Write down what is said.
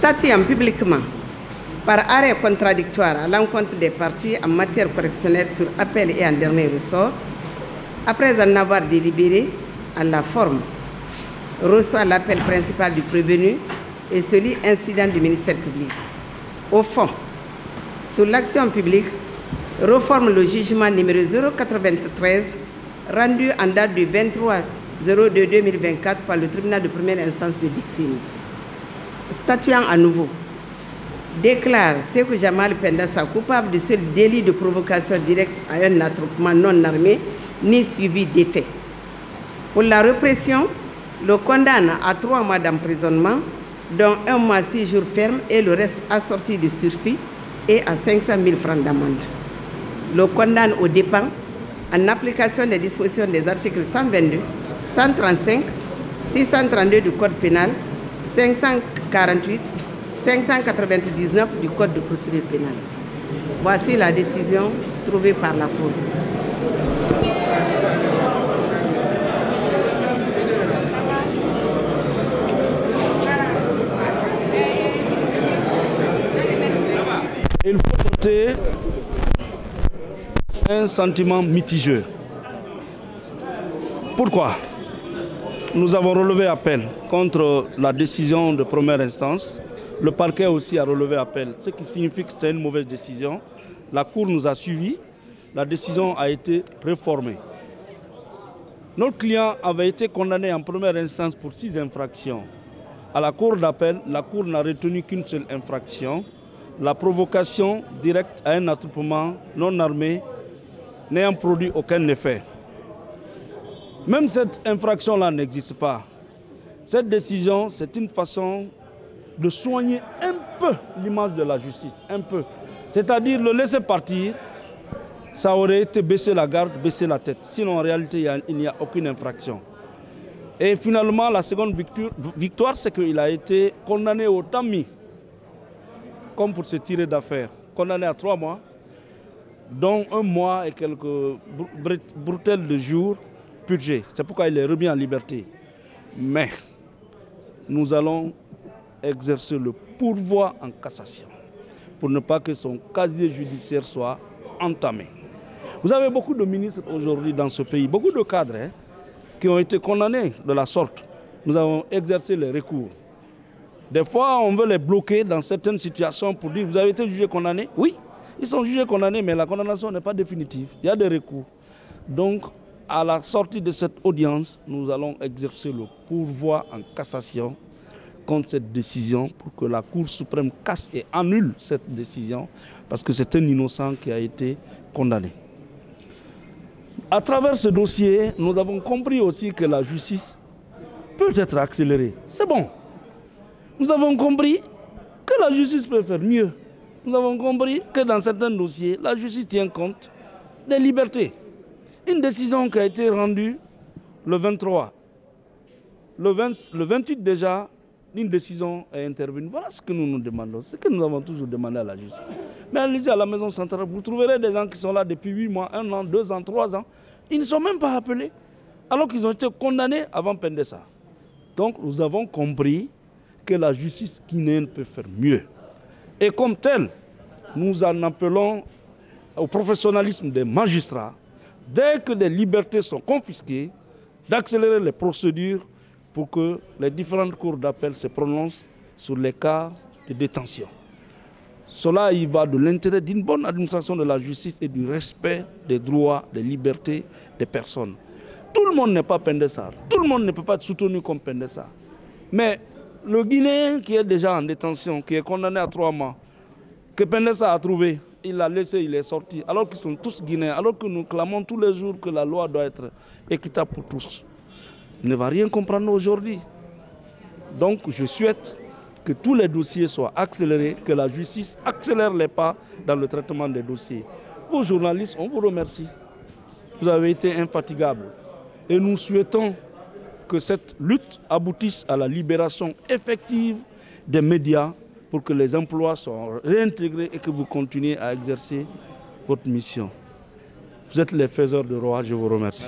statuant publiquement par arrêt contradictoire à l'encontre des parties en matière correctionnelle sur appel et en dernier ressort, après en avoir délibéré en la forme, reçoit l'appel principal du prévenu et celui incident du ministère public. Au fond, sur l'action publique, reforme le jugement numéro 093 rendu en date du 23/02/2024 par le tribunal de première instance de Dixini. Statuant à nouveau, déclare Sékou Jamal Pendassa coupable de ce délit de provocation directe à un attroupement non armé ni suivi d'effet. Pour la répression, le condamne à 3 mois d'emprisonnement, dont 1 mois 6 jours fermes et le reste assorti de sursis et à 500 000 francs d'amende. Le condamne aux dépens en application des dispositions des articles 122, 135, 632 du Code pénal, 548, 599 du Code de procédure pénale. Voici la décision trouvée par la Cour. Il faut noter un sentiment mitigeux. Pourquoi? Nous avons relevé appel contre la décision de première instance. Le parquet aussi a relevé appel, ce qui signifie que c'est une mauvaise décision. La Cour nous a suivis, la décision a été réformée. Notre client avait été condamné en première instance pour 6 infractions. À la Cour d'appel, la Cour n'a retenu qu'une seule infraction, la provocation directe à un attroupement non armé n'ayant produit aucun effet. Même cette infraction-là n'existe pas. Cette décision, c'est une façon de soigner un peu l'image de la justice, un peu. C'est-à-dire le laisser partir, ça aurait été baisser la garde, baisser la tête. Sinon, en réalité, il n'y a aucune infraction. Et finalement, la seconde victoire, c'est qu'il a été condamné au tamis, comme pour se tirer d'affaire. Condamné à 3 mois, dont 1 mois et quelques bretelles de jours purgés. C'est pourquoi il est remis en liberté. Mais nous allons exercer le pourvoi en cassation pour ne pas que son casier judiciaire soit entamé. Vous avez beaucoup de ministres aujourd'hui dans ce pays, beaucoup de cadres qui ont été condamnés de la sorte. Nous avons exercé les recours. Des fois, on veut les bloquer dans certaines situations pour dire « Vous avez été jugé condamné ?» Oui, ils sont jugés condamnés, mais la condamnation n'est pas définitive. Il y a des recours. Donc, à la sortie de cette audience, nous allons exercer le pourvoi en cassation contre cette décision pour que la Cour suprême casse et annule cette décision parce que c'est un innocent qui a été condamné. À travers ce dossier, nous avons compris aussi que la justice peut être accélérée. C'est bon. Nous avons compris que la justice peut faire mieux. Nous avons compris que dans certains dossiers, la justice tient compte des libertés. Une décision qui a été rendue le 23. Le 28 déjà, une décision est intervenue. Voilà ce que nous nous demandons. Ce que nous avons toujours demandé à la justice. Mais allez-y à la maison centrale, vous trouverez des gens qui sont là depuis 8 mois, 1 an, 2 ans, 3 ans. Ils ne sont même pas appelés, alors qu'ils ont été condamnés avant Pendessa. Donc nous avons compris que la justice guinéenne peut faire mieux. Et comme tel, nous en appelons au professionnalisme des magistrats, dès que des libertés sont confisquées, d'accélérer les procédures pour que les différentes cours d'appel se prononcent sur les cas de détention. Cela y va de l'intérêt d'une bonne administration de la justice et du respect des droits, des libertés des personnes. Tout le monde n'est pas Pendessa, tout le monde ne peut pas être soutenu comme Pendessa. Mais le Guinéen qui est déjà en détention, qui est condamné à 3 mois, que Pendessa a trouvé, il l'a laissé, il est sorti, alors qu'ils sont tous Guinéens, alors que nous clamons tous les jours que la loi doit être équitable pour tous. Il ne va rien comprendre aujourd'hui. Donc je souhaite que tous les dossiers soient accélérés, que la justice accélère les pas dans le traitement des dossiers. Vous journalistes, on vous remercie. Vous avez été infatigables. Et nous souhaitons que cette lutte aboutisse à la libération effective des médias pour que les emplois soient réintégrés et que vous continuez à exercer votre mission. Vous êtes les faiseurs de roi, je vous remercie.